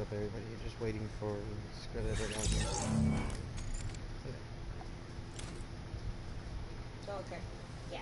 up, everybody? Just waiting for Scarlett around here. Okay. Yeah.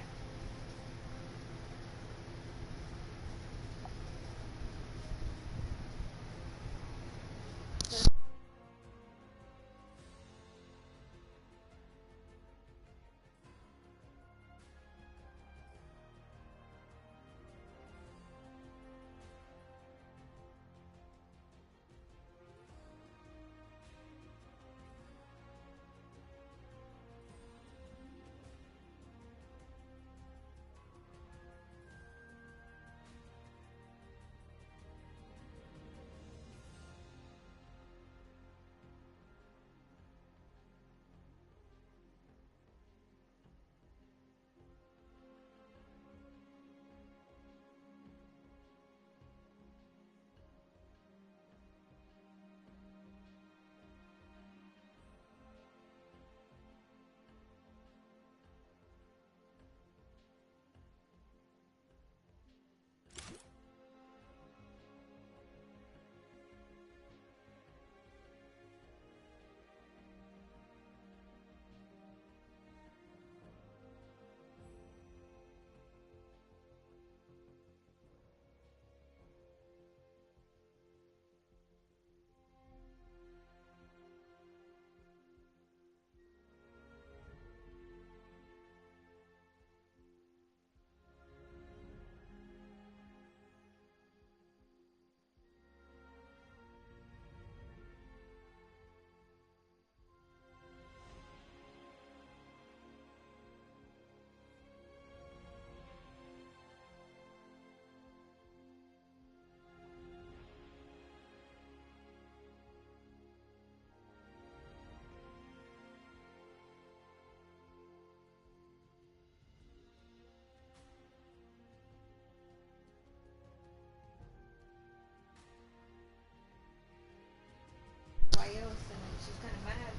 Why else? And then she's kind of mad,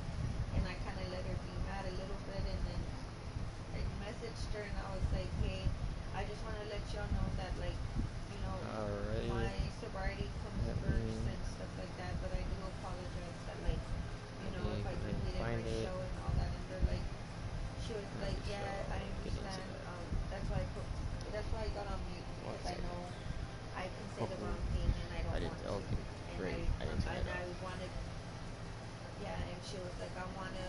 and I kind of let her be mad a little bit, and then I messaged her, and I was like, hey, I just want to let y'all know that, like, you know, my sobriety comes first and stuff like that, but I do apologize that, like, you know, if I completed my show and all that, and they're like, she was like, yeah, I understand. That's why I got on mute, because I know I can say the wrong thing, and I don't want to. Okay, great. And I wanted, yeah, and she was like, I want to,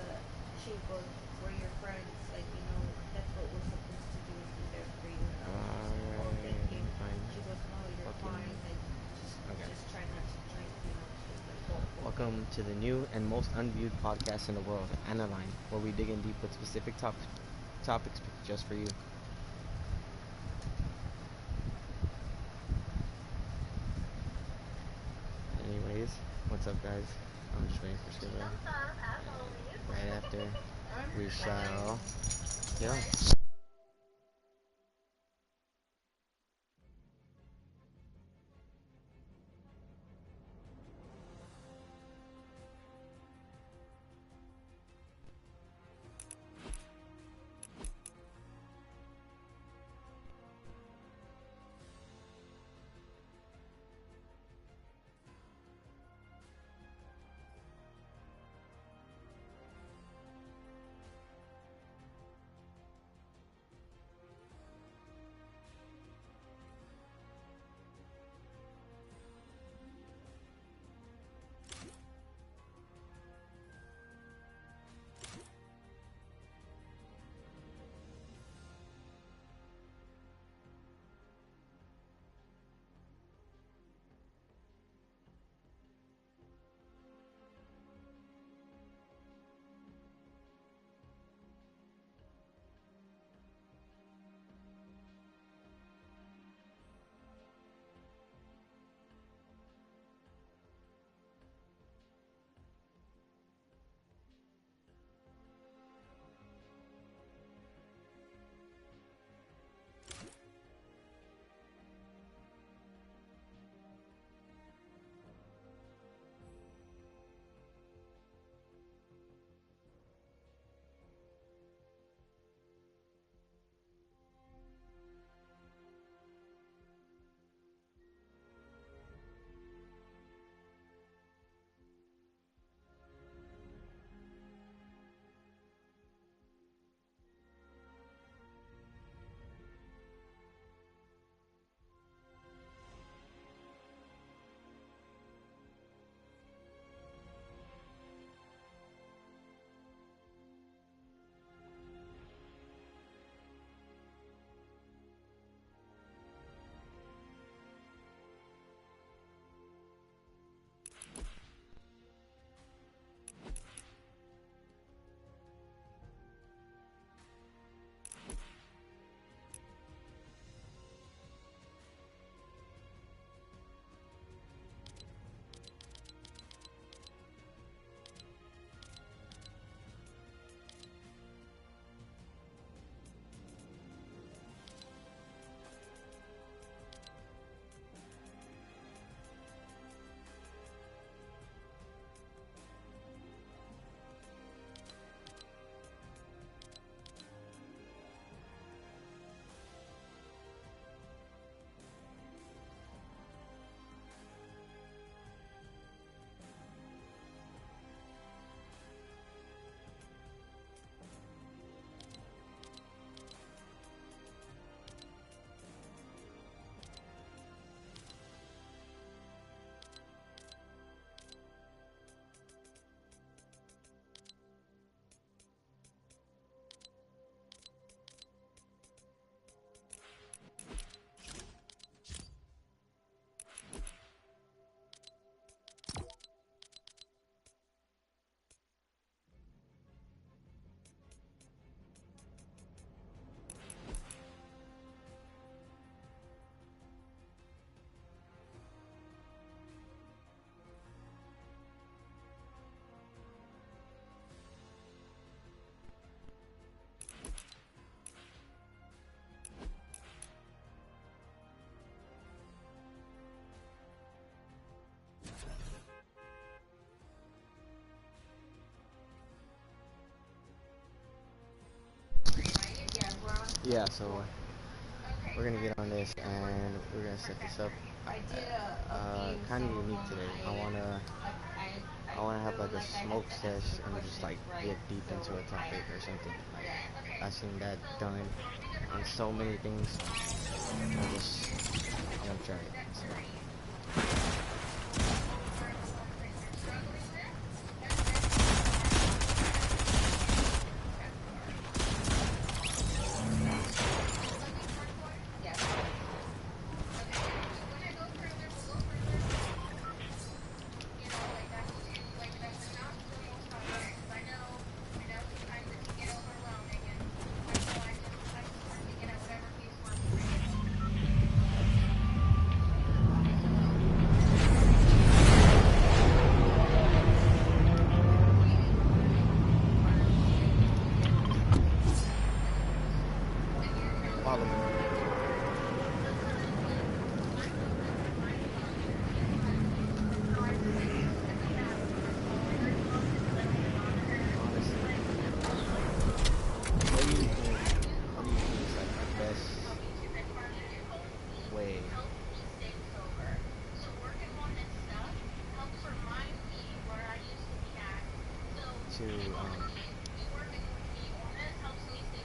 she goes, we're your friends, like, you know, that's what we're supposed to do, is be there for you. And I was just like, oh, thank you. She goes, no, you're fine, like, just try not to drink, you know. She's like, oh, Welcome to the new and most unviewed podcast in the world, ANILINE, where we dig in deep with specific topics just for you. Anyways, what's up, guys? I'm just waiting for Silluh. Right after, we shall. Yeah. Yeah, so we're gonna get on this and we're gonna set this up. Kind of unique today. I wanna have like a smoke sesh and just like get deep into a topic or something. Like I've seen that done on so many things. I wanna try it. So.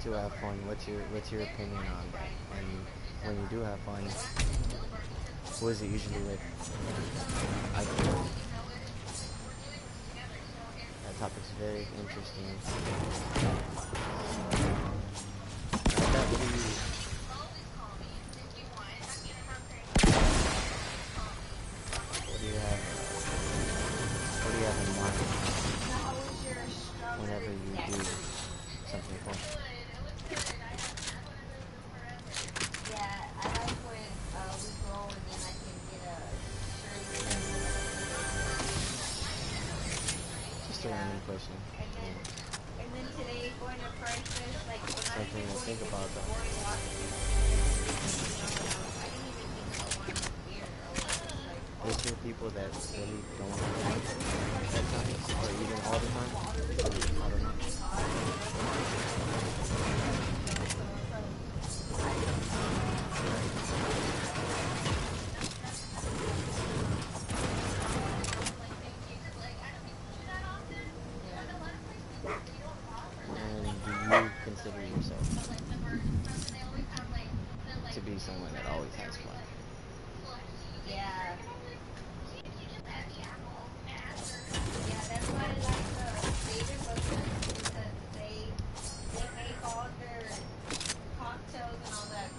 To have fun. What's your opinion on that? And when you do have fun, who is it usually with? I feel that topic's very interesting. What do you have? What do you have in mind whenever you do something fun? Question. And then today going to prices like something to think about though. Is there people that really don't like at times or even all the time? I don't know. Consider yourself to be someone that always has fun? Yeah. That's why I like the David Buckers because they make all their cocktails and all that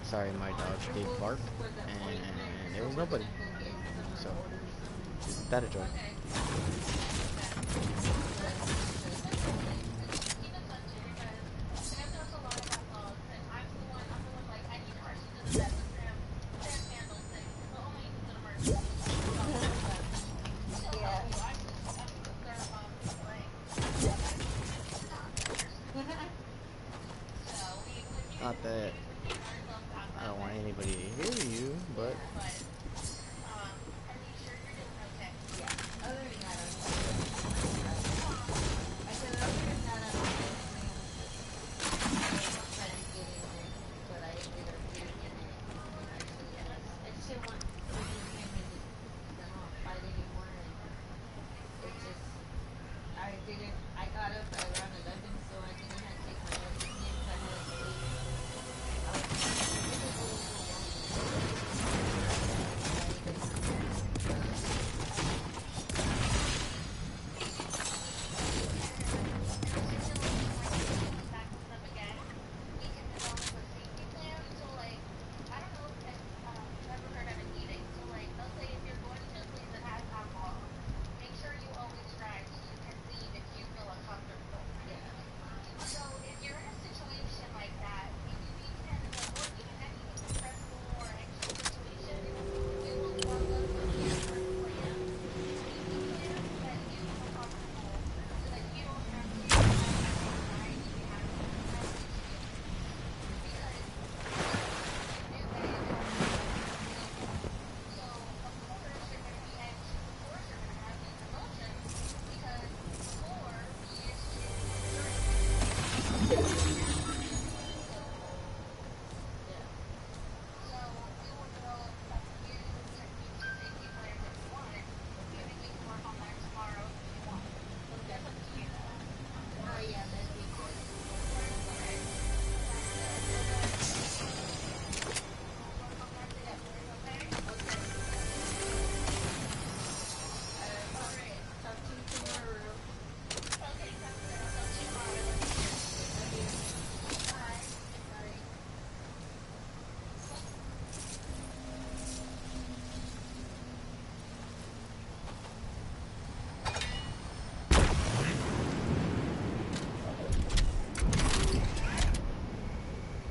Sorry, my dog did bark, and there was nobody. So, that a joy. Not that I don't want anybody to hear you, but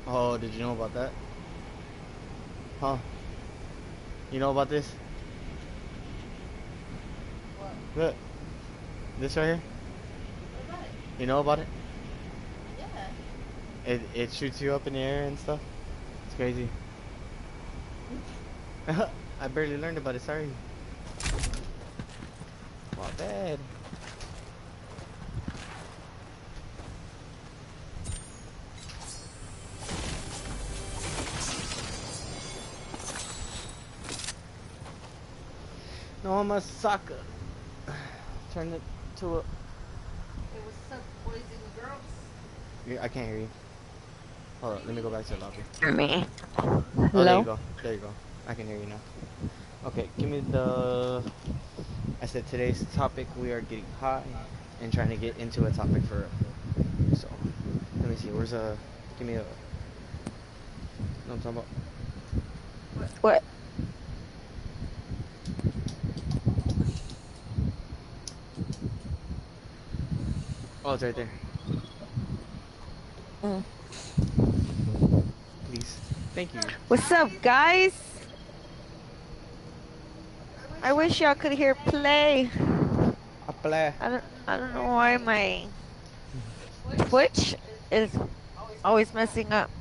Oh, did you know about that? Huh? You know about this? What? Look, this right here. What about it? You know about it? Yeah. It shoots you up in the air and stuff. It's crazy. I barely learned about it. Sorry. My bad. No, I'm a sucker. Turn it to a. Hey, what's up, boys and girls? Yeah, I can't hear you. Hold on, let me go back to the lobby. Me. Oh, there you Hello? go. There you go. I can hear you now. Okay, give me the. I said today's topic, we are getting high and trying to get into a topic for real. So, let me see. Where's a. Give me a. No, I'm talking about. What? Oh, it's right there. Mm. Please. Thank you. What's up, guys? I wish y'all could hear play. Apply. I don't know why my Twitch is always messing up.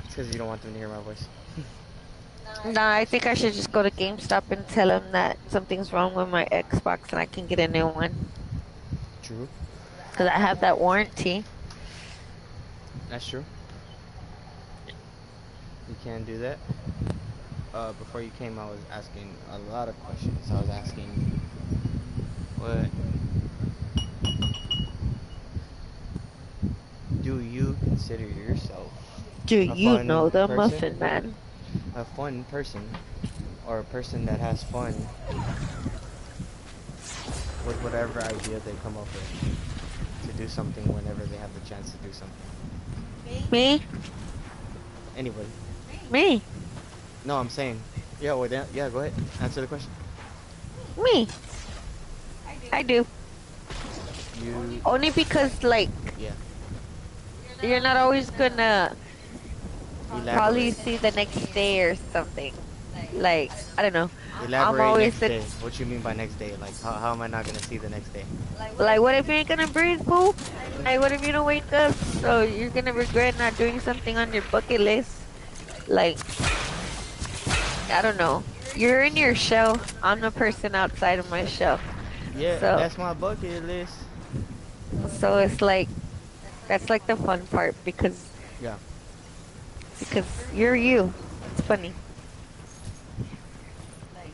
It's because you don't want them to hear my voice. Nah, I think I should just go to GameStop and tell them that something's wrong with my Xbox and I can get a new one. True. Because I have that warranty. That's true. You can do that. Before you came, I was asking a lot of questions. I was asking, what do you consider yourself Do a you fun know the person? Muffin Man? A fun person, or a person that has fun with whatever idea they come up with to do something whenever they have the chance to do something. Me? Anybody? Me? No, I'm saying. Yeah, well, yeah, go ahead. Answer the question. Me? I do. You, Only because, like, yeah. you're not always gonna probably Elaborate. see the next day or something. Like, I don't know. I'm Elaborate always next the, day. What you mean by next day? Like, how am I not gonna see the next day? like, what if you ain't gonna breathe, fool? Like, what if you don't wake up? So you're gonna regret not doing something on your bucket list. Like, I don't know. You're in your shell. I'm the person outside of my shell. Yeah, So, that's my bucket list. so it's like, that's like the fun part Yeah. because you're you. It's funny.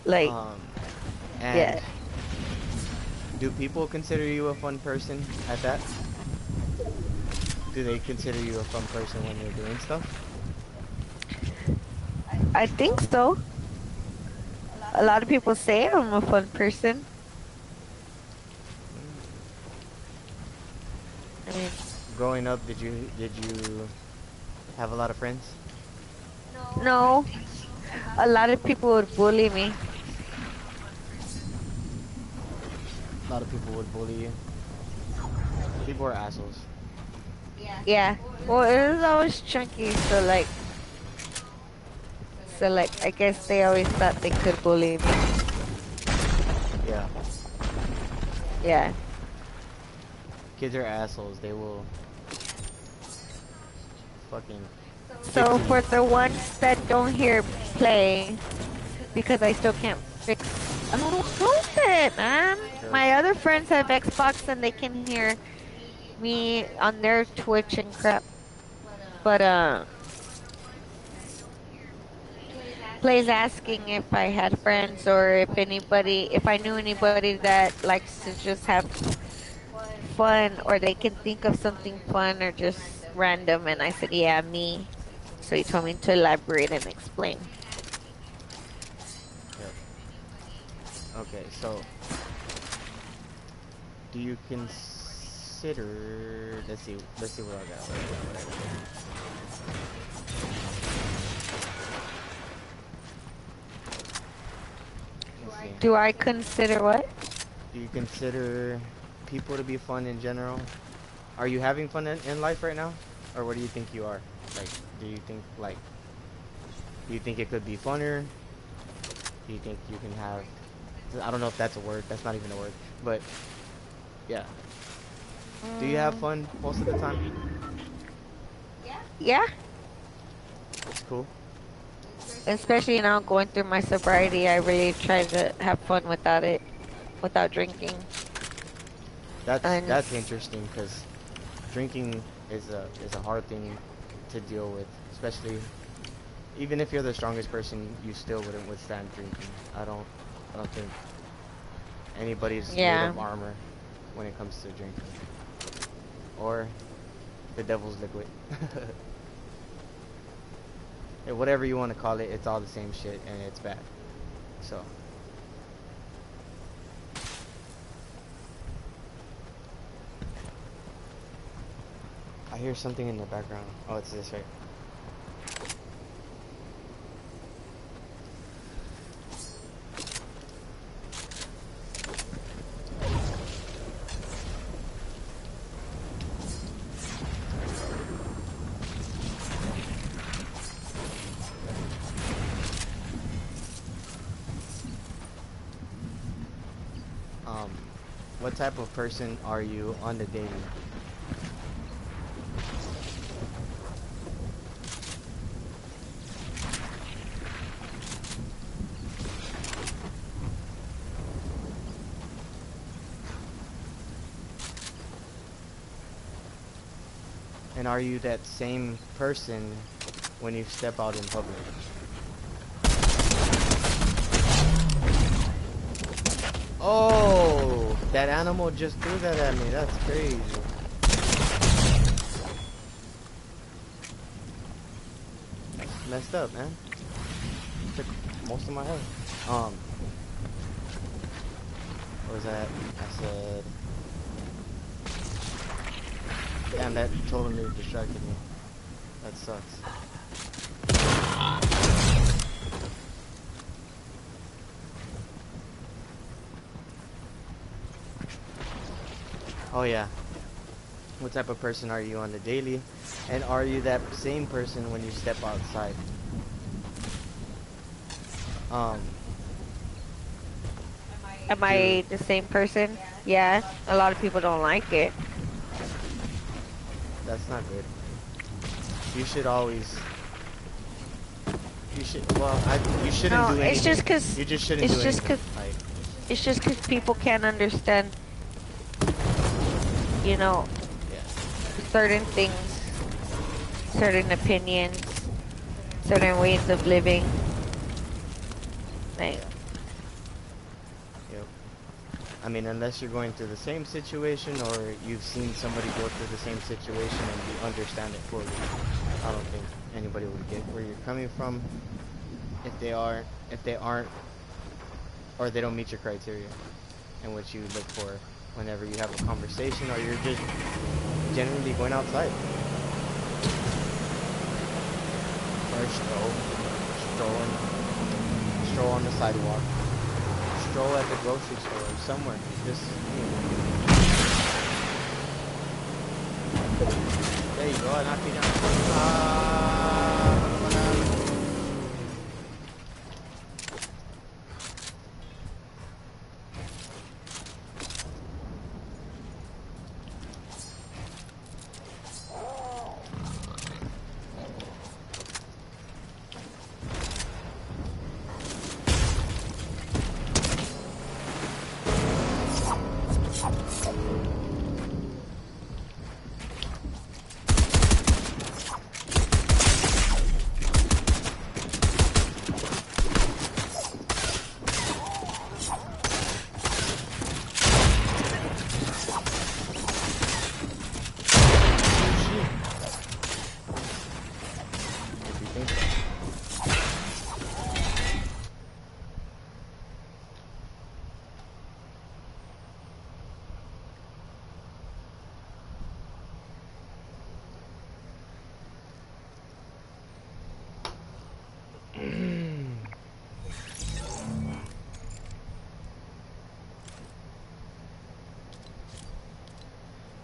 Like, Um, yeah. and do people consider you a fun person at that? Do they consider you a fun person when you're doing stuff? I think so. A lot of people say I'm a fun person. I mean, Growing up, did you have a lot of friends? no, a lot of people would bully me. A lot of people would bully you. People are assholes. Yeah. Well, it was always chunky, so like, I guess they always thought they could bully me. Yeah. Yeah. Kids are assholes. They will fucking get So to you. for the ones that don't hear play, because I still can't fix. Oh, stop it, man. Sure. My other friends have Xbox and they can hear me on their Twitch and crap. But Play's asking if I had friends or if I knew anybody that likes to just have fun or they can think of something fun or just random. And I said, yeah, me. So he told me to elaborate and explain. Yep. Okay, so do you consider? Let's see what I got. Let's see. Do I consider what? Do you consider people to be fun in general? Are you having fun in life right now? Or what do you think you are? Like, do you think like, do you think it could be funner? Do you think you can have? I don't know if that's a word. That's not even a word. But yeah, do you have Mm, fun most of the time? yeah, It's cool. especially now going through my sobriety, I really try to have fun without it, without drinking. And That's interesting because drinking is a hard thing to deal with, especially even if you're the strongest person, you still wouldn't withstand drinking. I don't think anybody's made yeah, of armor when it comes to drinking, or the devil's liquid. Yeah, whatever you want to call it, it's all the same shit and it's bad. So I hear something in the background. Oh, it's this right. Um, what type of person are you on the daily? And are you that same person when you step out in public? Oh, that animal just threw that at me. That's crazy. Messed up, man. Took most of my health. What was that? I said, damn, that totally distracted me. That sucks. Oh yeah. What type of person are you on the daily? And are you that same person when you step outside? Um, am do I the same person? Yeah, a lot of people don't like it. that's not good. You should always. You should. Well, you shouldn't No, do it's just anything. cause You just shouldn't do it's just anything. cause Like, it's just cause people can't understand, you know, yeah. certain things, certain opinions, certain ways of living. Like, Yep. I mean, unless you're going through the same situation or you've seen somebody go through the same situation and you understand it fully, I don't think anybody would get where you're coming from if they aren't, or they don't meet your criteria and what you look for whenever you have a conversation or you're just generally going outside. Or strolling, stroll on the sidewalk, stroll at the grocery store or somewhere. Just, there you go, I knocked you down.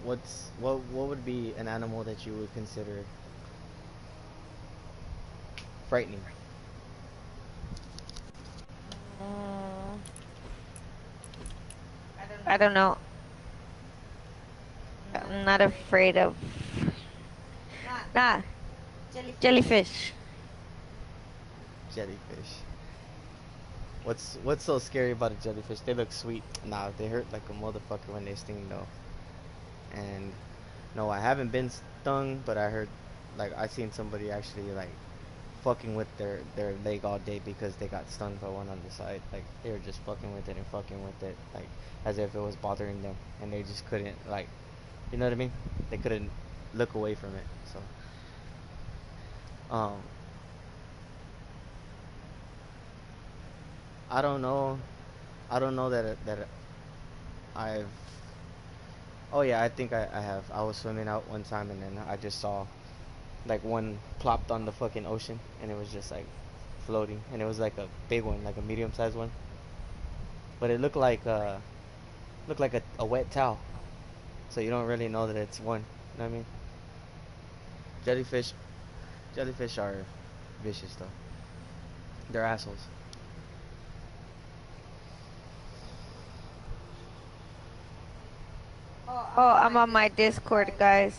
what would be an animal that you would consider frightening? Mm, I don't know. I'm not afraid of. Nah, jellyfish. Jellyfish. What's so scary about a jellyfish? They look sweet. Nah, they hurt like a motherfucker when they sting though. And no, I haven't been stung, but I heard, like, I seen somebody actually like fucking with their leg all day because they got stung by one on the side. Like they were just fucking with it and fucking with it, like as if it was bothering them, and they just couldn't, like, you know what I mean? They couldn't look away from it. So, um, I don't know. I don't know that I've. Oh yeah, I think I have. I was swimming out one time and then I just saw like one plopped on the fucking ocean and it was just like floating, and it was like a big one, like a medium sized one, but it looked like a wet towel, so you don't really know that it's one. You know what I mean? Jellyfish, jellyfish are vicious though. They're assholes. Oh, I'm on my Discord, guys.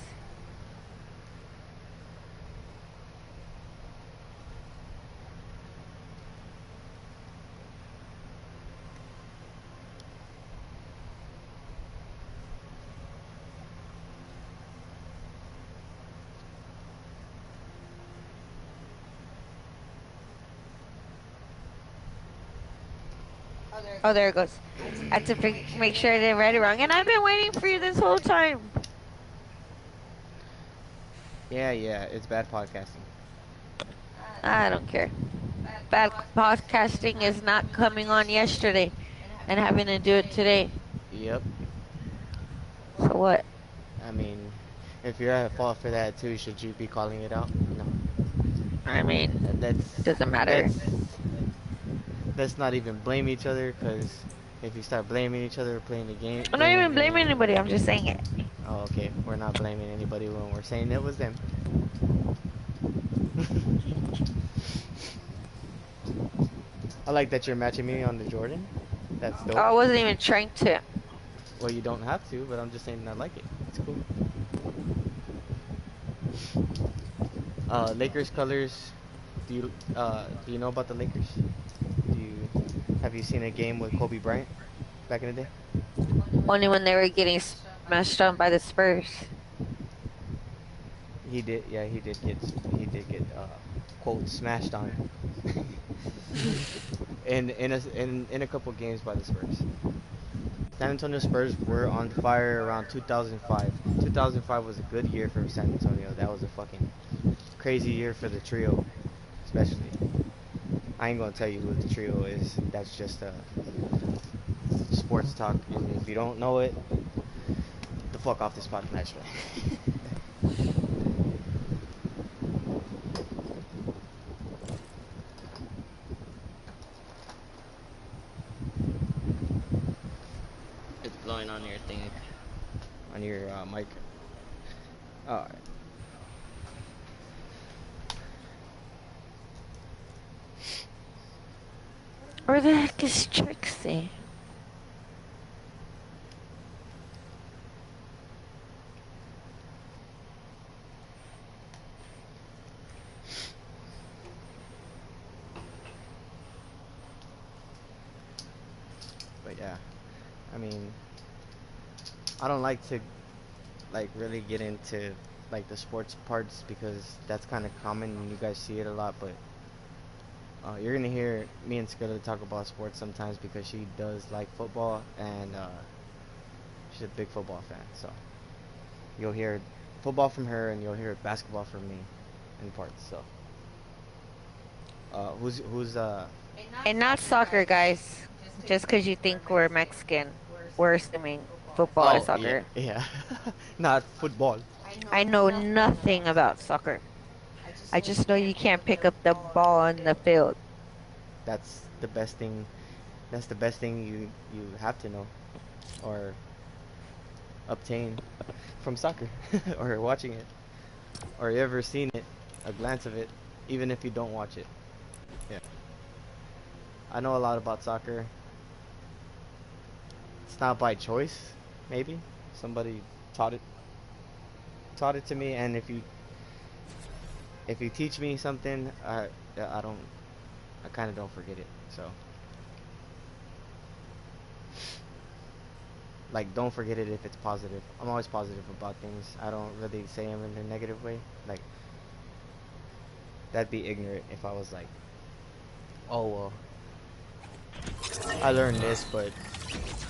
Oh, there it goes. I had to make sure I didn't write it wrong, and I've been waiting for you this whole time. Yeah, it's bad podcasting. I don't care. Bad podcasting is not coming on yesterday and having to do it today. Yep. So what? I mean, if you're at fault for that too, should you be calling it out? No. I mean, That's doesn't matter. let's not even blame each other, because if you start blaming each other playing the game, I'm not even the blaming game. anybody. I'm just saying it. Oh, okay. We're not blaming anybody when we're saying it was them. I like that you're matching me on the Jordan. That's dope. I wasn't even trying to. Well, you don't have to, but I'm just saying I like it. It's cool. Lakers colors. Do you know about the Lakers? Have you seen a game with Kobe Bryant back in the day? Only when they were getting smashed on by the Spurs. He did. Yeah, he did get quote smashed on in a couple games by the Spurs. San Antonio Spurs were on fire around 2005. 2005 was a good year for San Antonio. That was a fucking crazy year for the trio, especially. I ain't gonna tell you who the trio is. That's just sports talk. And if you don't know it, the fuck off this podcast. It's blowing on your thing, on your mic. Alright. Where the heck is Trixie? But yeah, I mean, I don't like to like really get into like the sports parts because that's kind of common and you guys see it a lot. But you're gonna hear me and Skilla talk about sports sometimes because she does like football and she's a big football fan. So you'll hear football from her and you'll hear basketball from me in parts. So who's And not soccer, guys. Just because you think we're Mexican, we're assuming football is soccer. yeah, not football. I know nothing about soccer. I just know you can't pick up the ball on the field. That's the best thing. That's the best thing you have to know, or obtain from soccer or watching it, or you ever seen it, a glance of it, even if you don't watch it. Yeah, I know a lot about soccer. It's not by choice, maybe somebody taught it to me, and if you teach me something, I don't, I kind of don't forget it. So like, don't forget it if it's positive. I'm always positive about things. I don't really say them in a negative way. Like, that'd be ignorant if I was like, oh well, I learned this, but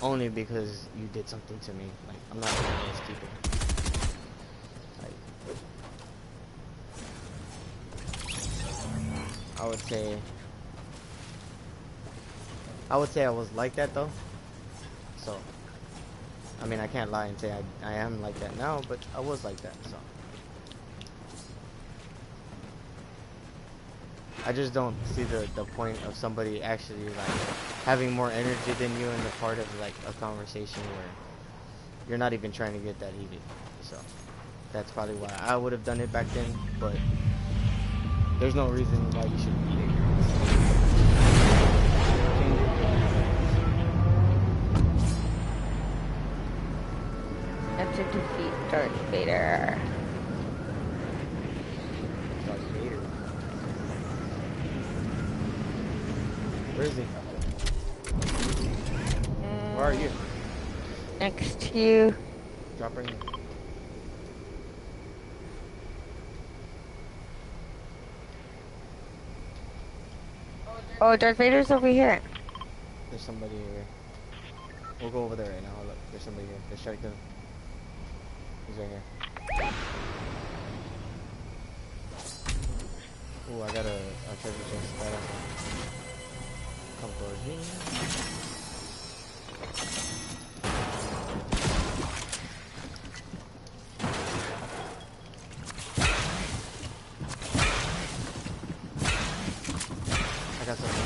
only because you did something to me. Like, I'm not one of those people. Like, I would say, I was like that though. So, I mean, I can't lie and say I am like that now, but I was like that. So, I just don't see the point of somebody actually like having more energy than you in the part of like a conversation where you're not even trying to get that heated. So that's probably why I would have done it back then, but there's no reason why you should be ignorant. Have to defeat Darth Vader. Darth Vader. Where is he? Where are you? Next to you. Drop right here. Oh, Darth Vader's over here. There's somebody here. We'll go over there right now. Look, there's somebody here. Let's try to kill him. He's right here. Ooh, I got a treasure chest. Come towards me. I got something.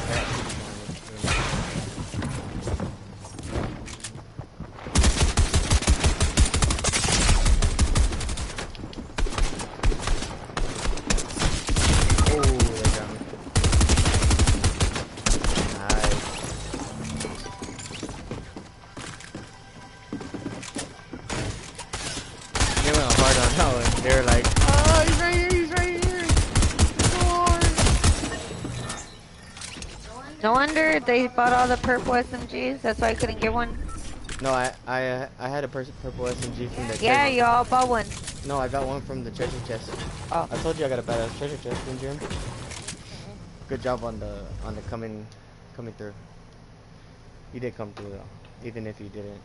They're like, oh, he's right here, he's right here. No wonder they bought all the purple SMGs. That's why I couldn't get one. No, I had a purple SMG from the Yeah, treasure. you all bought one. No, I got one from the treasure chest. Oh. I told you I got a badass treasure chest, didn't you? Good job on the coming through. You did come through though, even if you didn't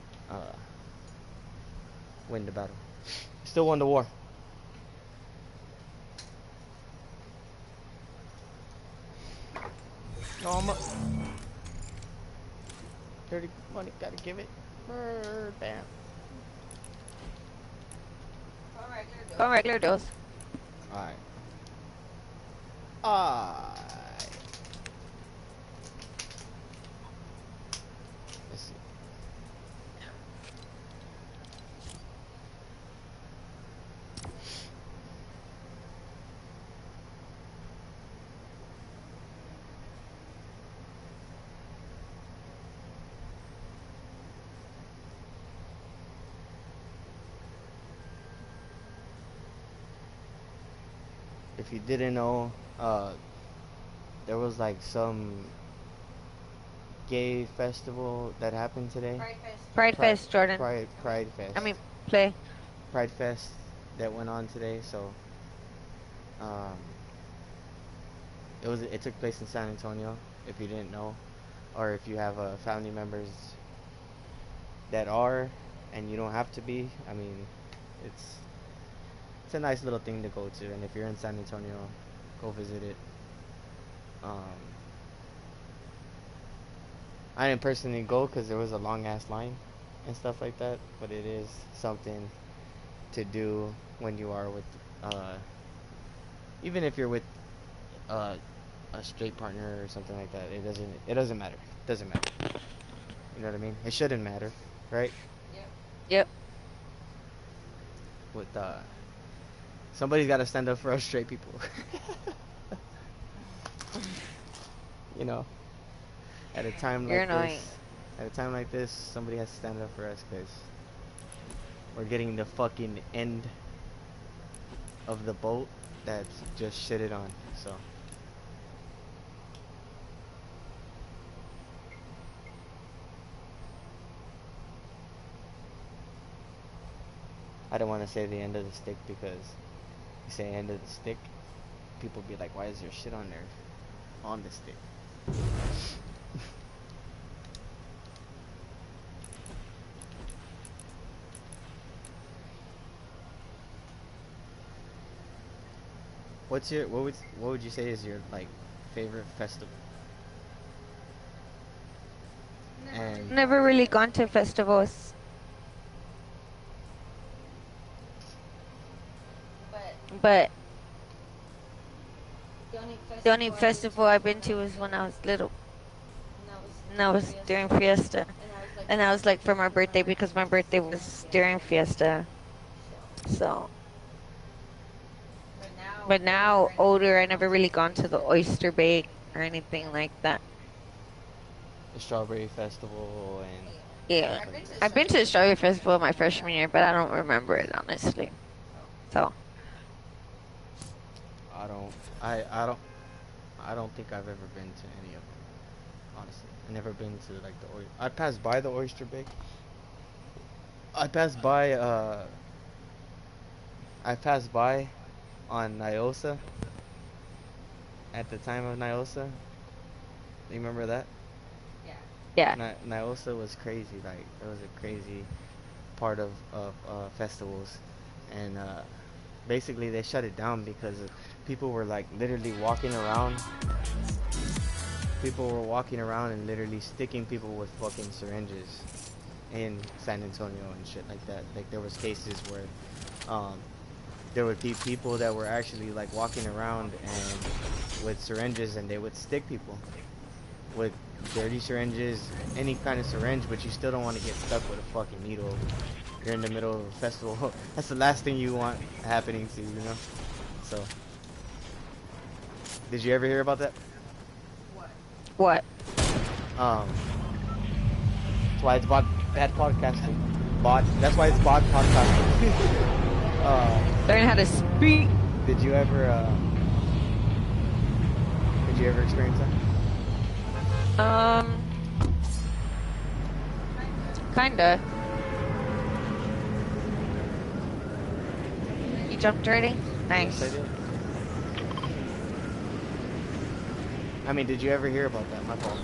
win the battle. You still won the war. No, I'm up. Dirty money, gotta give it. Bam. Go regular dose. Alright. Let's see. If you didn't know, there was like some gay festival that happened today. Pride Fest, Jordan. Pride Fest. I mean, play. Pride Fest that went on today. So, it took place in San Antonio. If you didn't know, or if you have family members that are, and you don't have to be. I mean, it's a nice little thing to go to, and if you're in San Antonio, go visit it. I didn't personally go because there was a long ass line and stuff like that, but it is something to do when you are with even if you're with a straight partner or something like that. It doesn't matter. You know what I mean? It shouldn't matter, right? Yep. with somebody's got to stand up for us straight people. You know, at a time You're like annoying. this, somebody has to stand up for us because we're getting the fucking end of the boat that's just shitted on. So I don't want to say the end of the stick because you say end of the stick, people be like, why is there shit on there on the stick? What would you say is your like favorite festival? And Never really gone to festivals. But the only festival I've been to was when I was little. And that was during Fiesta. And I was like for my birthday because my birthday was during Fiesta. So. But now, older, I never really gone to the Oyster Bake or anything like that. the Strawberry Festival and Yeah. I've been to the Strawberry Festival my freshman year, but I don't remember it, honestly. So. I don't think I've ever been to any of them. Honestly, I never been to like the I passed by the Oyster Bake. I passed by on Nyosa at the time of Nyosa. You remember that? Yeah. Nyosa was crazy. Like it was a crazy part of festivals, and basically they shut it down because people were like literally walking around. People were walking around and literally sticking people with fucking syringes in San Antonio and shit like that. Like there was cases where there would be people that were actually like walking around and with syringes, and they would stick people with dirty syringes, any kind of syringe, but you still don't want to get stuck with a fucking needle. You're in the middle of a festival. That's the last thing you want happening to you, you know? So, did you ever hear about that? What? That's why it's bad podcasting. That's why it's bad podcasting. Learn how to speak. Did you ever experience that? Kinda. You jumped already? Nice. Yes, I did. I mean, did you ever hear about that? My fault.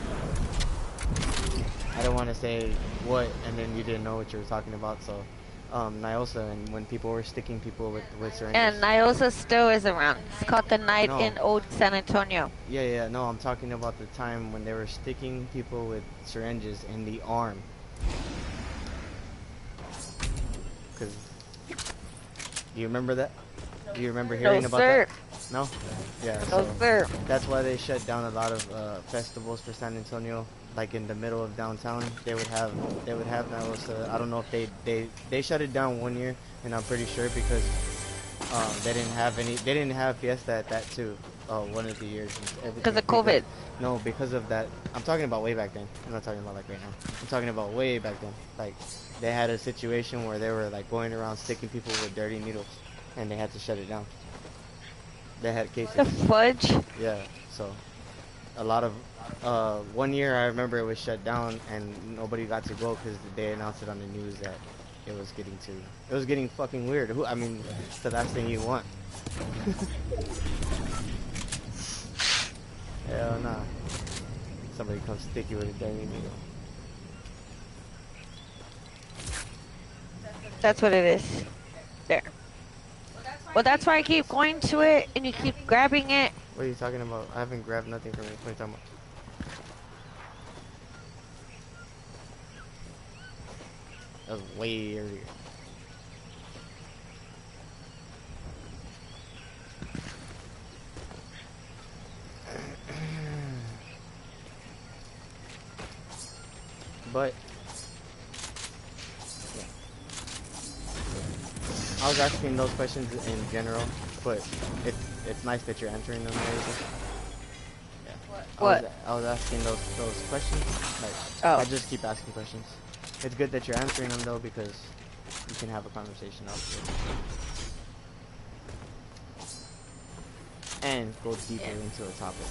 I don't want to say what, and then you didn't know what you were talking about, so... Nyosa, and when people were sticking people with syringes. And Nyosa still is around. It's called the Night No. in Old San Antonio. Yeah, no, I'm talking about the time when they were sticking people with syringes in the arm. Cause, do you remember that? Do you remember hearing about that? No? Yeah, No, sir. That's why they shut down a lot of festivals for San Antonio. Like in the middle of downtown, they would have Nyosa. I don't know if they shut it down one year, and I'm pretty sure because they didn't have Fiesta at that too. One of the years. Because of COVID. No, because of that. I'm talking about way back then. I'm not talking about like right now. I'm talking about way back then. Like they had a situation where they were like going around sticking people with dirty needles, and they had to shut it down. They had cases. The fudge? Yeah, so a lot of 1 year I remember it was shut down and nobody got to go because they announced it on the news that it was getting fucking weird. I mean, it's the last thing you want. Hell nah. Somebody comes stick you with a dirty needle. That's what it is. There. Well, that's why I keep going to it, and you keep grabbing it. What are you talking about? I haven't grabbed nothing from it. What are you talking about? That was way earlier. But I was asking those questions in general, but it's nice that you're answering them and everything. Yeah. What? I was asking those questions. Like I Oh. just keep asking questions. It's good that you're answering them though because you can have a conversation after and go deeper into a topic.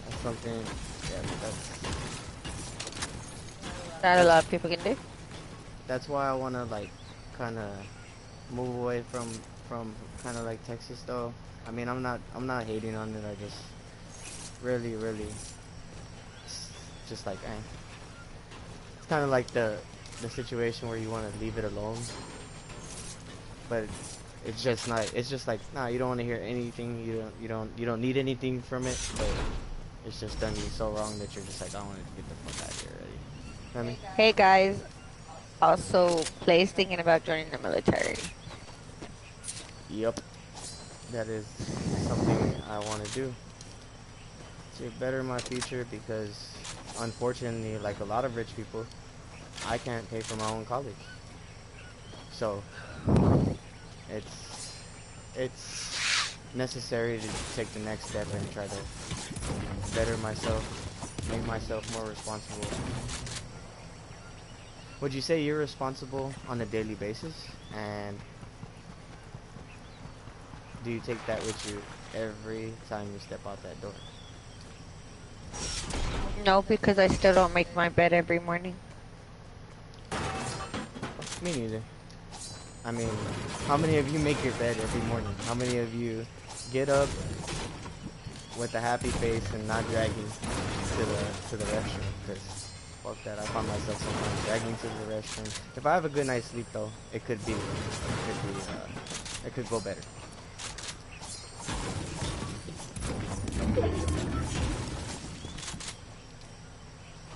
That's something. Yeah, Not a lot of people can do. that's why I wanna like kind of move away from kind of like Texas though. I mean, I'm not hating on it. I just really just like it's kind of like the situation where you want to leave it alone, but it's just not. It's just like nah, you don't want to hear anything. You don't need anything from it, but it's just done you so wrong that you're just like I want to get the fuck out of here already. You know what I mean? Hey guys, also Play's thinking about joining the military. Yep, that is something I want to do to better my future because unfortunately, like a lot of rich people, I can't pay for my own college. So it's necessary to take the next step and try to better myself, make myself more responsible. Would you say you're responsible on a daily basis? And do you take that with you every time you step out that door? No, because I still don't make my bed every morning. Me neither. I mean, how many of you make your bed every morning? How many of you get up with a happy face and not dragging to the restroom? Because fuck that, I find myself sometimes dragging to the restroom. If I have a good night's sleep though, it could go better.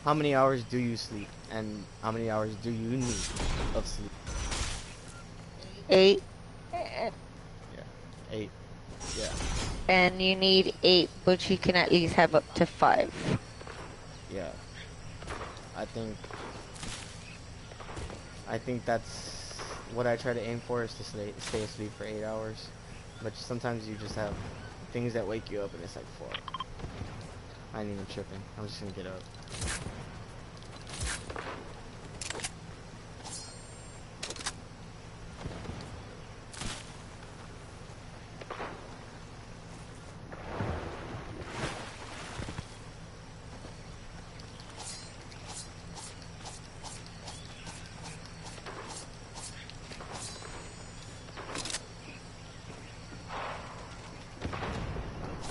How many hours do you sleep, and how many hours do you need of sleep? 8. Yeah, 8. Yeah. And you need 8, but you can at least have up to 5. Yeah. I think that's what I try to aim for is to stay asleep for 8 hours. But sometimes you just have things that wake you up and it's like, fuck. I ain't even tripping. I'm just gonna get up.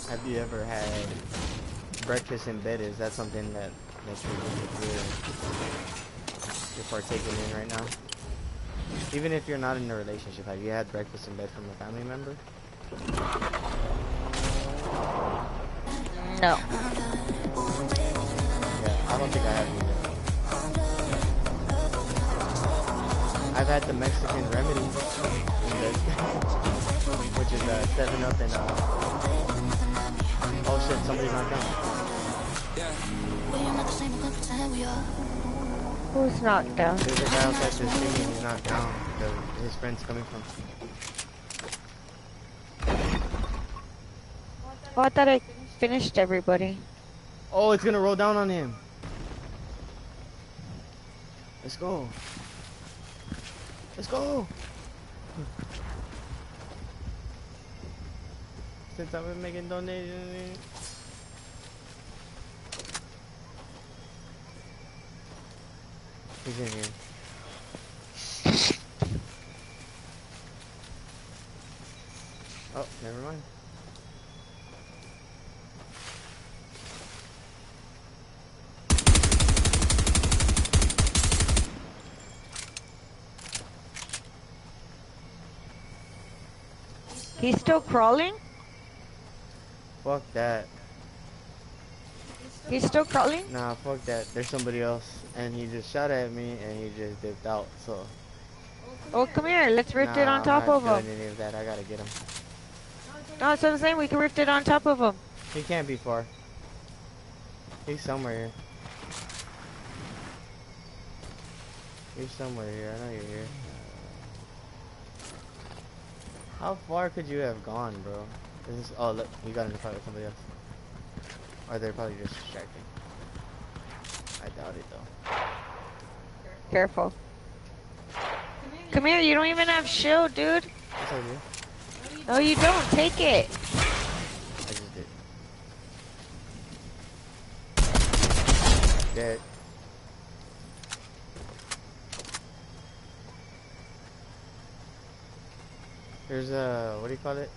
Have you ever had breakfast in bed? Is that something that you're partaking in right now? Even if you're not in a relationship, have you had breakfast in bed from a family member? No. Yeah, I don't think I have either. I've had the Mexican remedy in bed, which is 7-Up and oh shit, somebody's knocked down. Who's knocked down? There's a guy outside this thing and he's knocked down. His friend's coming from. Oh, I thought I finished everybody. Oh, it's gonna roll down on him. Let's go. Let's go. Since I've been making donations. He's in here. Oh, never mind. He's still crawling? Fuck that. He's still crawling? Nah, fuck that. There's somebody else. And he just shot at me and he just dipped out, so. Oh, come here. Let's rift it on I'm top not of him. doing any of that. I gotta get him. No, that's what I'm saying. We can rift it on top of him. He can't be far. He's somewhere here. You're somewhere here. I know you're here. How far could you have gone, bro? This is, oh, look, you got in the fight with somebody else. Or they're probably just distracting. I doubt it, though. Careful. Come here, you don't even have shield, dude. Yes, I do. No, you don't. Take it. I just did. Dead. There's a, what do you call it?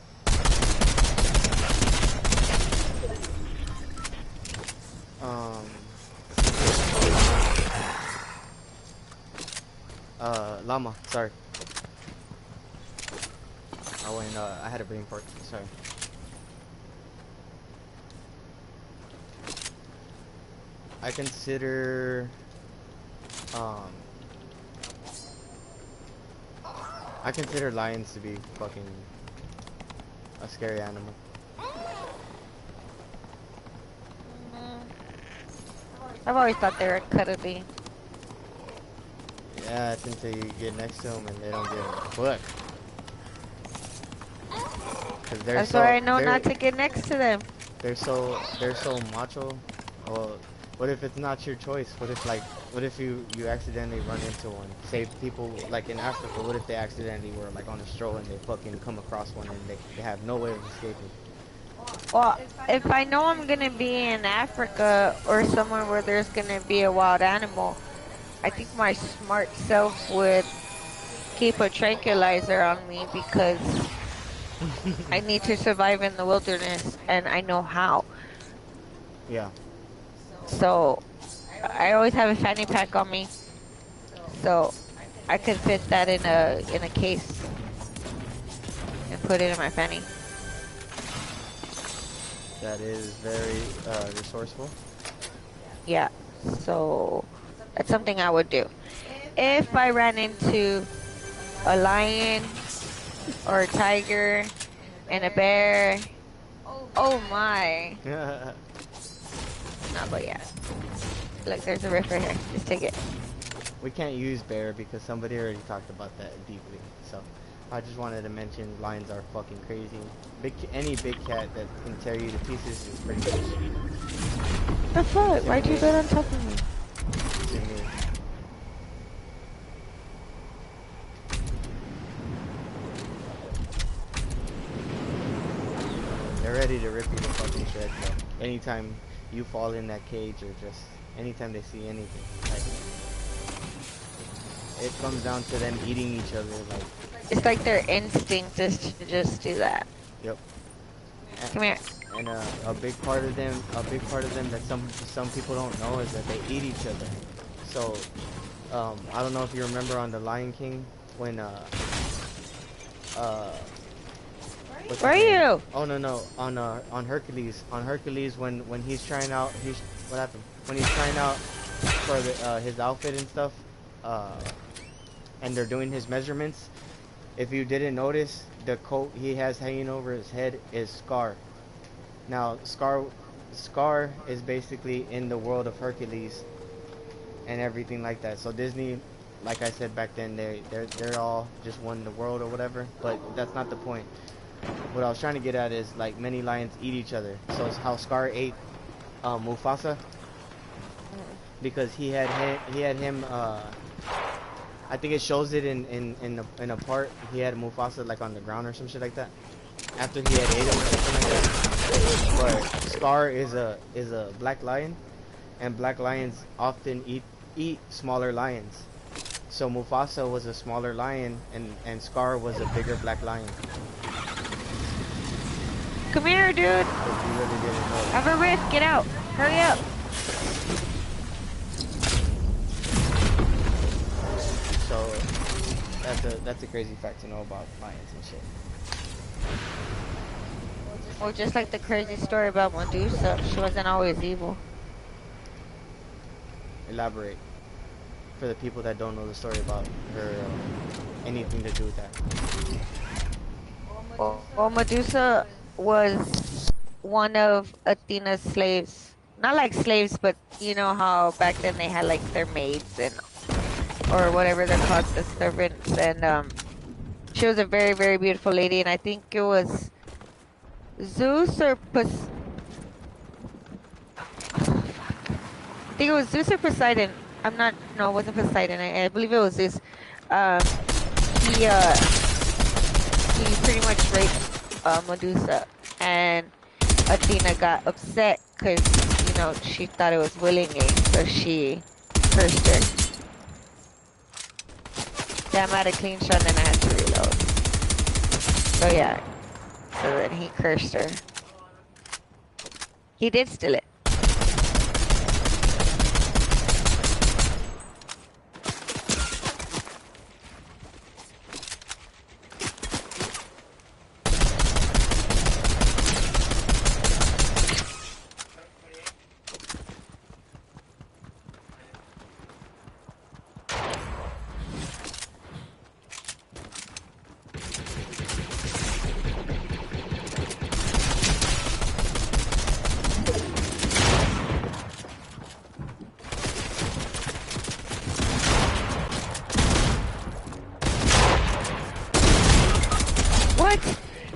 Llama, sorry. I went, I had a brain fart, sorry. I consider, lions to be fucking a scary animal. I've always thought they were cuddly. Yeah, it's until you get next to them and they don't give a fuck. That's why I know not to get next to them. They're so macho. Well, what if it's not your choice? What if you accidentally run into one? Say people like in Africa, what if they accidentally were like on a stroll and they fucking come across one and they have no way of escaping? Well, if I know I'm gonna be in Africa or somewhere where there's gonna be a wild animal, I think my smart self would keep a tranquilizer on me because I need to survive in the wilderness and I know how. Yeah. So I always have a fanny pack on me, so I could fit that in a case and put it in my fanny. That is very resourceful. Yeah, so that's something I would do. If I ran into a lion or a tiger and a bear, oh my. No, but yeah. Look, there's a rift right here. Just take it. We can't use bear because somebody already talked about that deeply. So I just wanted to mention lions are fucking crazy. Any big cat that can tear you to pieces is pretty much. The fuck? Why'd you get on top of me? They're ready to rip you to fucking shreds, though. Anytime you fall in that cage or just anytime they see anything. Like, it comes down to them eating each other. Like it's like their instinct is to just do that. Yep. Come here. And a big part of them that some people don't know is that they eat each other. So I don't know if you remember on the Lion King when where are you? Oh no, on Hercules when he's trying out what happened when he's trying out for the, his outfit and stuff, and they're doing his measurements. If you didn't notice, the coat he has hanging over his head is Scar. Now Scar is basically in the world of Hercules and everything like that. So Disney, like I said back then, they're all just won the world or whatever, but that's not the point. What I was trying to get at is like many lions eat each other. So it's how Scar ate Mufasa, because he had him I think it shows it in a part. He had Mufasa like on the ground or some shit like that after he had ate him or something like that. But Scar is a black lion, and black lions often eat smaller lions. So Mufasa was a smaller lion, and Scar was a bigger black lion. Come here, dude. Really didn't know. Have a rift. Get out. Hurry up. So that's a crazy fact to know about lions and shit. Well, just like the crazy story about Medusa, she wasn't always evil. Elaborate for the people that don't know the story about her, anything to do with that. Well, Medusa was one of Athena's slaves. Not like slaves, but you know how back then they had like their maids and or whatever they're called, the servants, and she was a very, very beautiful lady, and I think it was Zeus or I think it was Zeus or Poseidon. I'm not. No, it wasn't Poseidon. I believe it was Zeus. Um, he pretty much raped Medusa, and Athena got upset because she thought it was willingly, so she cursed her. Damn, I had a clean shot, and I had to reload. So yeah, so then he cursed her. He did steal it.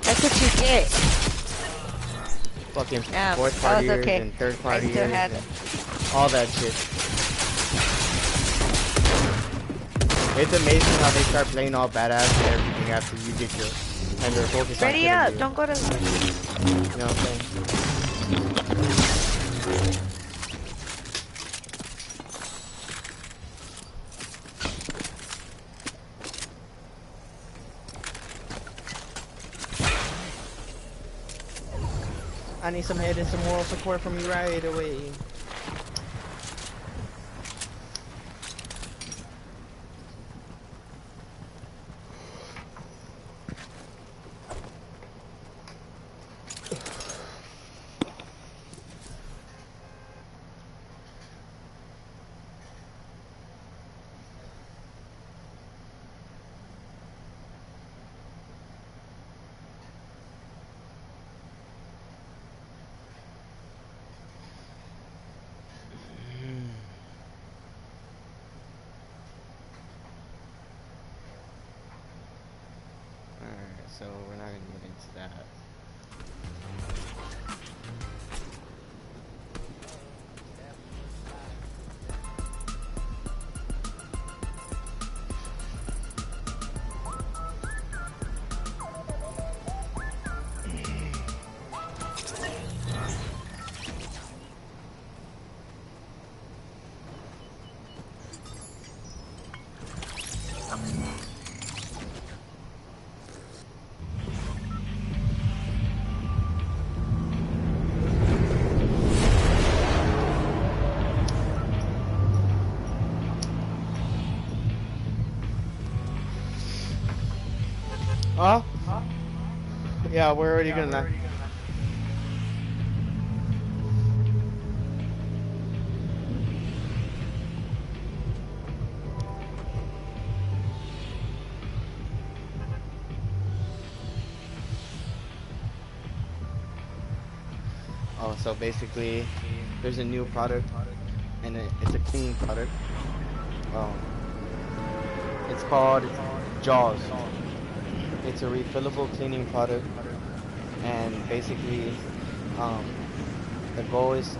That's what you get. Fucking fourth partiers okay. and third partiers. I still had it. All that shit. It's amazing how they start playing all badass and everything after you get your and they're focused on Ready up! Don't go to. You know what I'm saying? I need some head and some moral support from you right away. So we're not gonna get into that. Oh? Yeah, we're already gonna. Oh, so basically, there's a new product, and it's a clean product. It's called Jaws. It's a refillable cleaning product, and basically, the goal is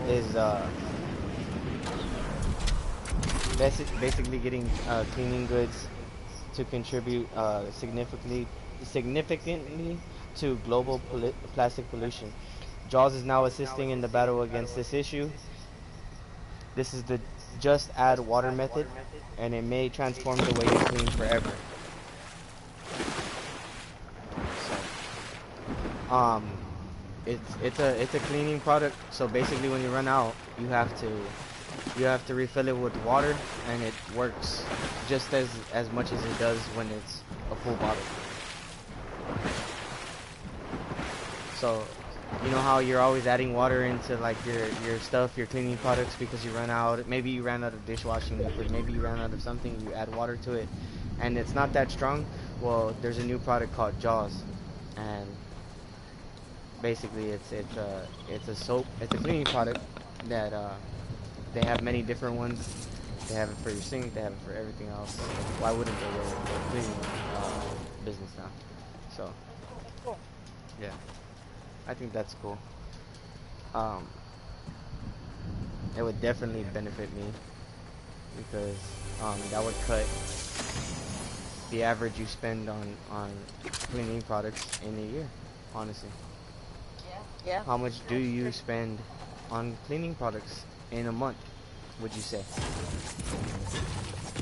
basically getting cleaning goods to contribute significantly to global plastic pollution. Jaws is now assisting in the battle against this issue. This is the just add water method, and it may transform the way you clean forever. So, it's a cleaning product. So basically, when you run out, you have to refill it with water, and it works just as much as it does when it's a full bottle. So, you know how you're always adding water into like your stuff, your cleaning products, because you run out. Maybe you ran out of dishwashing liquid. Maybe you ran out of something. You add water to it, and it's not that strong. Well, there's a new product called Jaws, and basically it's a soap. It's a cleaning product that they have many different ones, They have it for your sink. They have it for everything else. Why wouldn't they go with the cleaning business now? So Cool. yeah, I think that's cool. Um, it would definitely benefit me because that would cut the average you spend on cleaning products in a year. Honestly, Yeah. how much do you spend on cleaning products in a month? Would you say?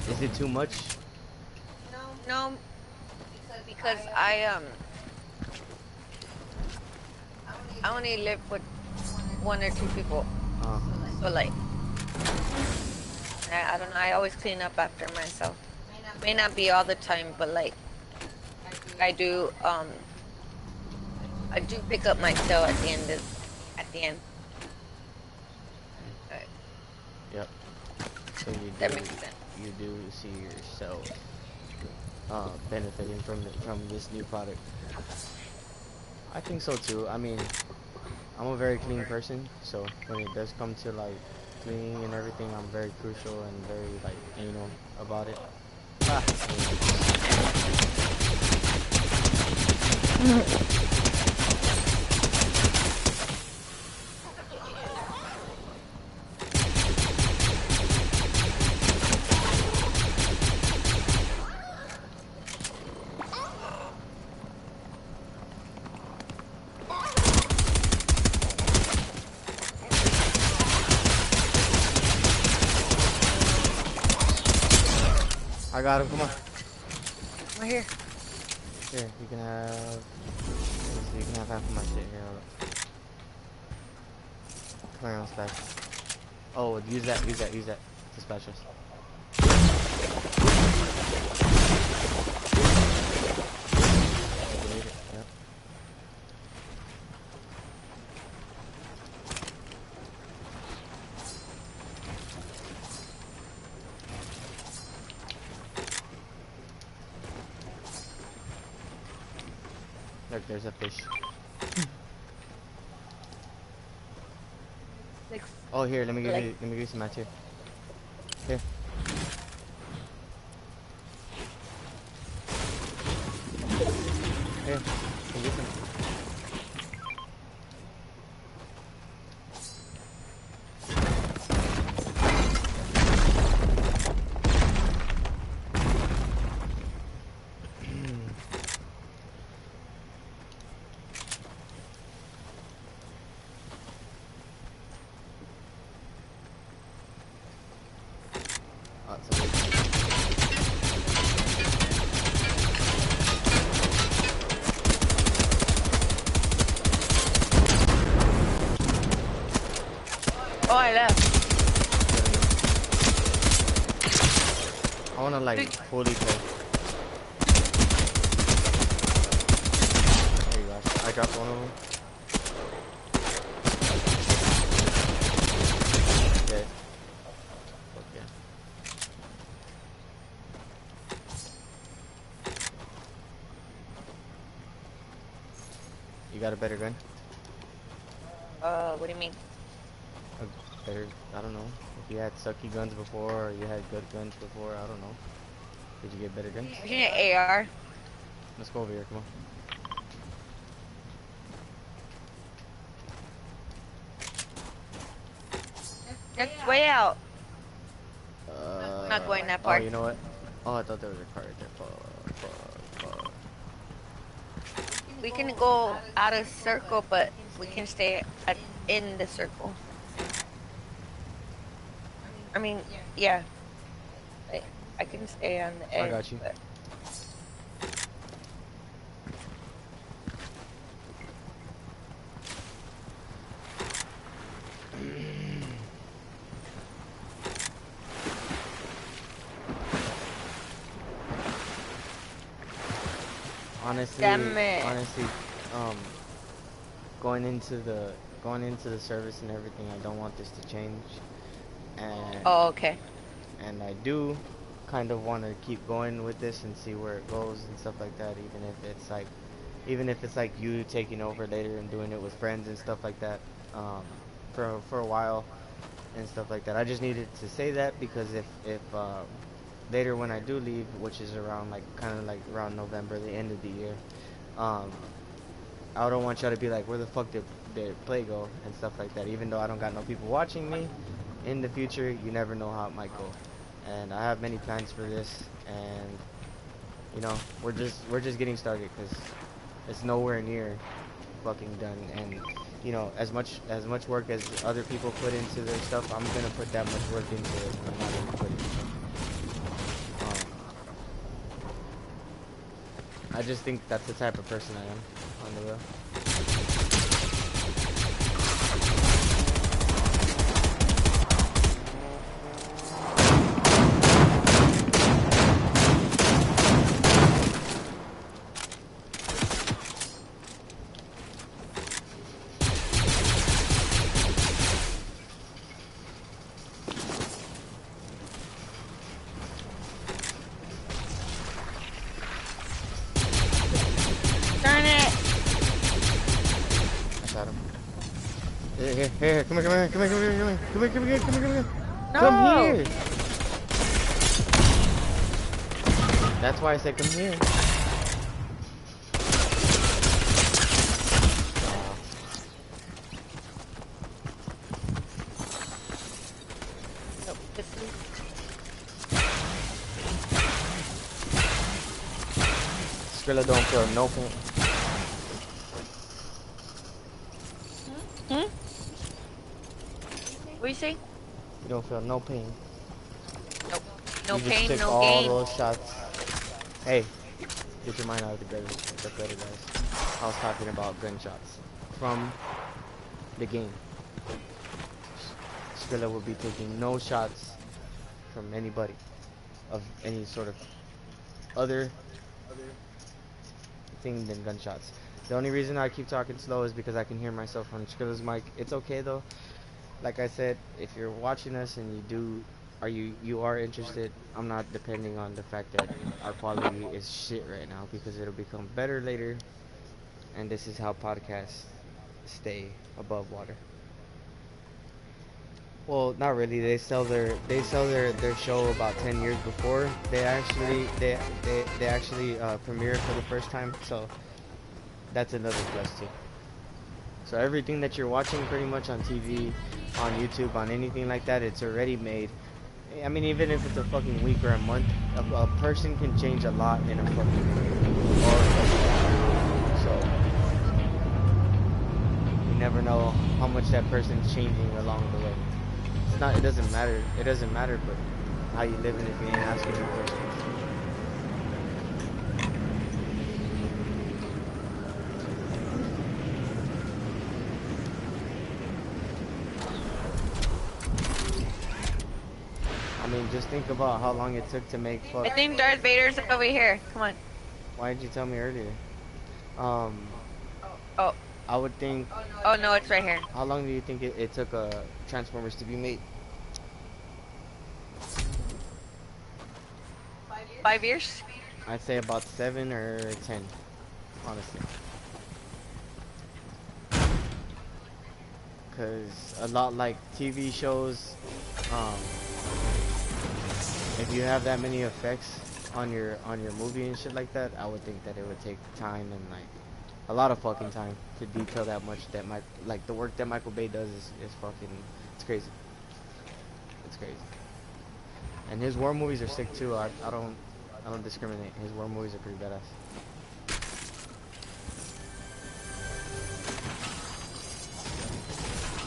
Is it too much? No, because I only live with one or two people. Uh, So like I don't know, I always clean up after myself. May not be all the time, but like I do I do pick up my tail at the end. Right. yep. So That makes sense. you do see yourself benefiting from this new product. I think so too. I mean, I'm a very clean person, so when it does come to like cleaning and everything, I'm very crucial and very like anal about it. Ah, I got him. Come on. Right here. Here, you can have. You can have half of my shit here. Hold up. Come here, on splash. Oh, use that. To splash us. Yep. Look, there's a fish. Oh, here, let me give you some match here. Here. Here, can get some. Oh, I left. I wanna like fully play. There you go. I dropped one of them. Okay. Okay. You got a better gun? What do you mean? A better, I don't know. If you had sucky guns before or you had good guns before, I don't know. Did you get better guns? You need an AR. Let's go over here, come on. That's way out. I'm not going that far. Oh, you know what? Oh, I thought there was a car right there. Fuck. We can go out of circle, but we can stay in the circle. I mean, yeah. I can stay on the edge. I got you. But... honestly, going into the service and everything, I don't want this to change. And Oh, okay. and I do kind of want to keep going with this and see where it goes and stuff like that, even if it's like you taking over later and doing it with friends and stuff like that, for a while. and stuff like that. I just needed to say that because if later when I do leave, which is around like kind of like around November, the end of the year, um, I don't want y'all to be like, where the fuck did play go and stuff like that. Even though I don't got no people watching me, in the future you never know how it might go, and I have many plans for this, and you know we're just getting started because it's nowhere near fucking done. And you know, as much work as other people put into their stuff, I'm gonna put that much work into it no matter what. I just think that's the type of person I am on the real. Here, come here. No. Come here. That's why I said come here. Skrilla don't feel no pain. What you say? You don't feel no pain. Nope. No you pain, just took no all gain. those shots. Hey, get your mind out of the gutter, guys. I was talking about gunshots from the game. Skrilla will be taking no shots from anybody of any sort of other thing than gunshots. The only reason I keep talking slow is because I can hear myself on Skrilla's mic. It's okay though. Like I said, if you're watching us and you are interested, I'm not depending on the fact that our quality is shit right now, because it'll become better later, and this is how podcasts stay above water. Well, not really. They sell their show about 10 years before they actually premiere for the first time, so that's another plus too. So everything that you're watching pretty much on TV, on YouTube, on anything like that, it's already made. I mean, even if it's a fucking week or a month, a person can change a lot in a fucking week. So you never know how much that person's changing along the way. It's not. It doesn't matter. It doesn't matter, but how you living if you ain't asking me questions. I mean, just think about how long it took to make fuck. I think Darth Vader's over here. Come on. Why did you tell me earlier? Oh. I would think. Oh no, it's right here. How long do you think it took Transformers to be made? 5 years? I'd say about 7 or 10, honestly. Cause a lot like TV shows, if you have that many effects on your movie and shit like that, I would think that it would take time and like a lot of fucking time to detail that much. That like the work that Michael Bay does is fucking, it's crazy. It's crazy. And his war movies are sick too. I don't discriminate. His war movies are pretty badass.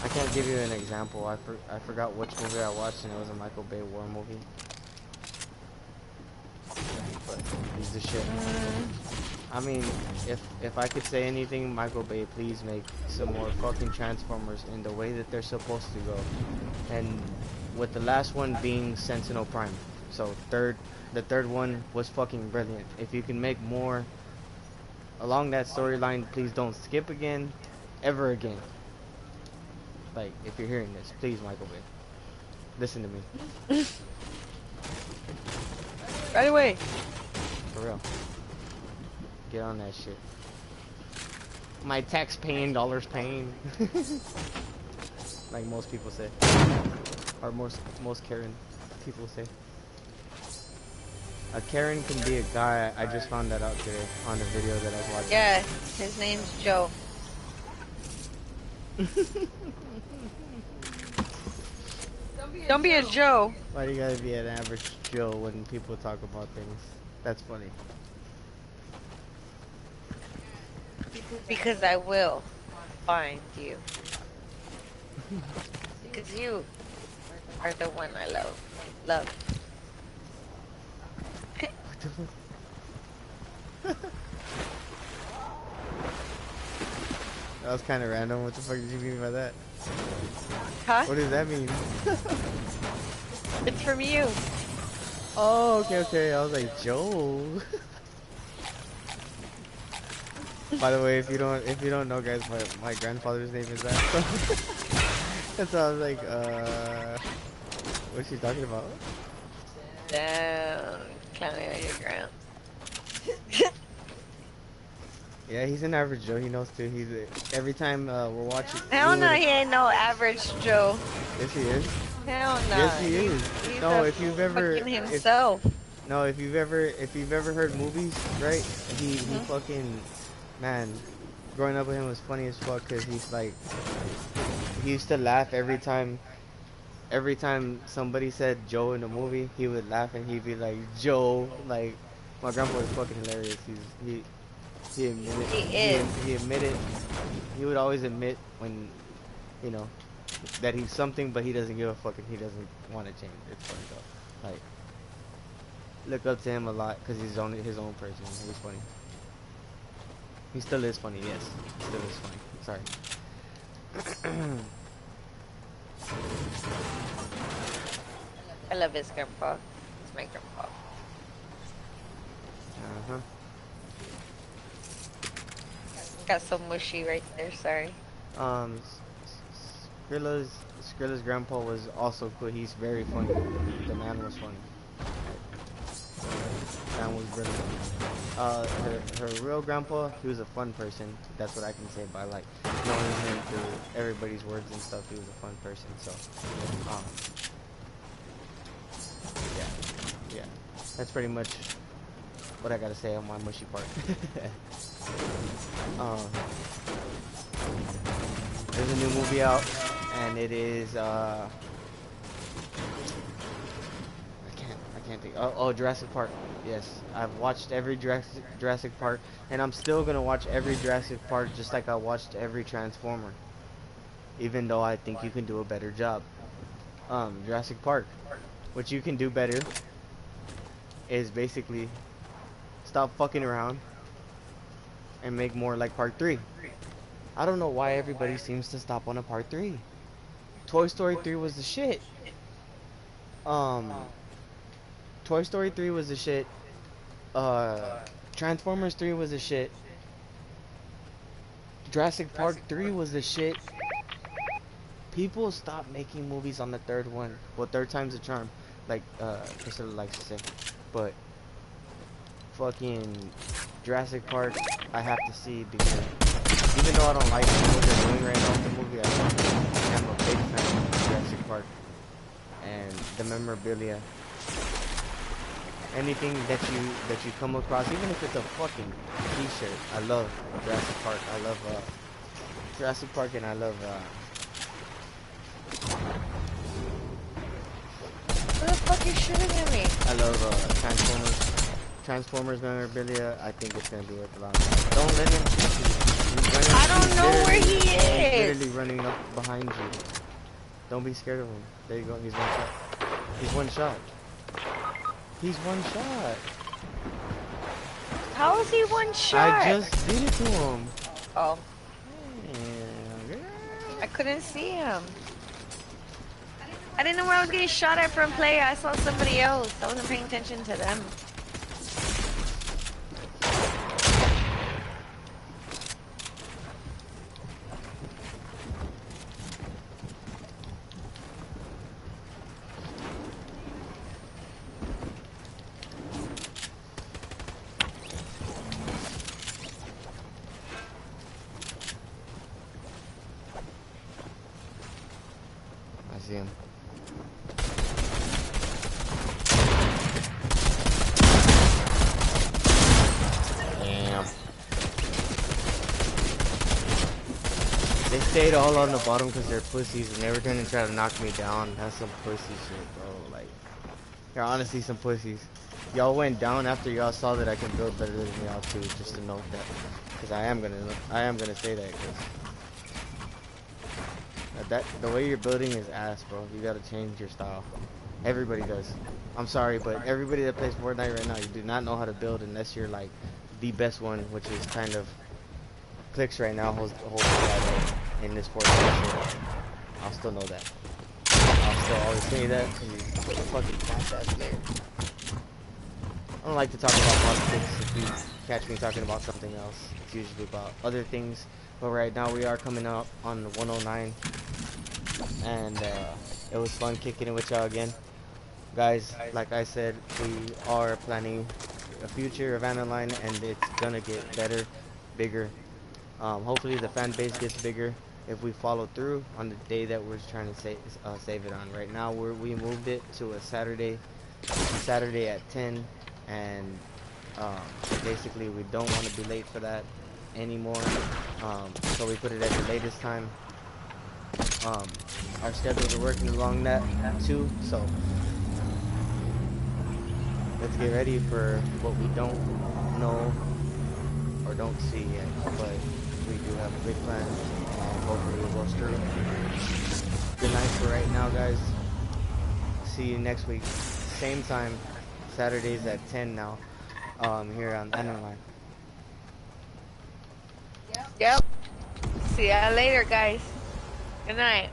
I can't give you an example. I forgot which movie I watched, and it was a Michael Bay war movie. But he's the shit. I mean, if I could say anything, Michael Bay, please make some more fucking Transformers in the way that they're supposed to go. And with the last one being Sentinel Prime. So the third one was fucking brilliant. If you can make more along that storyline, please don't skip again, ever again. Like, if you're hearing this, please, Michael Bay, listen to me. Right away. For real. Get on that shit. My tax paying, dollars paying. Like most people say. or most Karen people say. A Karen can be a guy. I just found that out today on the video that I was watching. Yeah, his name's Joe. Don't be a Joe. Why do you gotta be an average Joe when people talk about things? That's funny. Because I will find you. Because you are the one I love. Love. What the fuck? That was kind of random. What the fuck did you mean by that? Huh? What does that mean? It's from you. Oh, okay. I was like, Joe. By the way, if you don't know, guys, my grandfather's name is that. So that's why I was like, what's she talking about? Down, counting on your ground. Yeah, he's an average Joe. He knows too. Every time we're watching. Hell no, he ain't no average Joe. Yes, he is. Hell no. Yes, he is. He's No, if you've ever. himself. If you've ever heard movies, right? He fucking, man, growing up with him was funny as fuck because he's like, he used to laugh every time somebody said Joe in the movie. He would laugh and he'd be like, Joe. Like, my grandpa was fucking hilarious. He admitted. He admitted. He would always admit when, you know, that he's something, but he doesn't give a fuck and he doesn't want to change. It's funny though. Like, look up to him a lot because he's his own person. He's funny. He still is funny. Yes, he still is funny. Sorry. I love his grandpa. He's my grandpa. Got so mushy right there, sorry. Skrilla's grandpa was also cool. He's very funny. The man was funny. The man was really funny. Her real grandpa, he was a fun person. That's what I can say by like knowing him through everybody's words and stuff. He was a fun person. So, yeah. That's pretty much what I gotta say on my mushy part. There's a new movie out, and it is I can't think. Oh, Jurassic Park. Yes, I've watched every Jurassic Park, and I'm still gonna watch every Jurassic Park just like I watched every Transformer. Even though I think you can do a better job. Jurassic Park, what you can do better is basically stop fucking around and make more like Part 3. I don't know why everybody seems to stop on a Part 3. Toy Story 3 was the shit. Toy Story 3 was the shit. Transformers 3 was the shit. Jurassic Park 3 was the shit. People stop making movies on the third one. Well, third time's a charm, like Priscilla likes to say. But fucking Jurassic Park, I have to see because even though I don't like what they're doing right now in the movie, I'm a big fan of Jurassic Park and the memorabilia. Anything that you come across, even if it's a fucking t-shirt, I love Jurassic Park. I love Jurassic Park, and I love Who the fuck is shooting at me? I love Transformers memorabilia. I think it's gonna be worth a lot. Don't let him shoot you. I don't know where he He's is. literally running up behind you. Don't be scared of him. There you go. He's one shot. He's one shot. He's one shot. How is he one shot? I just did it to him. Oh, Yeah. I couldn't see him. I didn't know where I was getting shot at from player. I saw somebody else. I wasn't paying attention to them. I see him. stayed all on the bottom because they're pussies and they were gonna try to knock me down. That's some pussy shit, bro. Like, you're honestly some pussies. Y'all went down after y'all saw that I can build better than y'all too. Just to note that, because I am gonna say that because the way you're building is ass, bro. You gotta change your style. Everybody does. I'm sorry, but everybody that plays Fortnite right now, you do not know how to build unless you're like the best one, which is kind of clicks right now holds the title in this Fortnite shit. I'll still know that. I'll still always say that because he's a fucking fast-ass player. I don't like to talk about politics. If you catch me talking about something else, it's usually about other things. But right now we are coming up on the 109, and it was fun kicking it with y'all again. Guys, like I said, we are planning a future of ANILINE, and it's gonna get better, bigger. Hopefully the fan base gets bigger if we follow through on the day that we're trying to save it on. Right now we moved it to a Saturday at 10, and basically we don't want to be late for that anymore. So we put it at the latest time. Our schedules are working along that too, so let's get ready for what we don't know or don't see yet, but we do have a big plan, and hopefully it goes through. Good night for right now, guys. See you next week, same time, Saturdays at 10 now, here on ANILINE. Yep. See ya later, guys. Good night.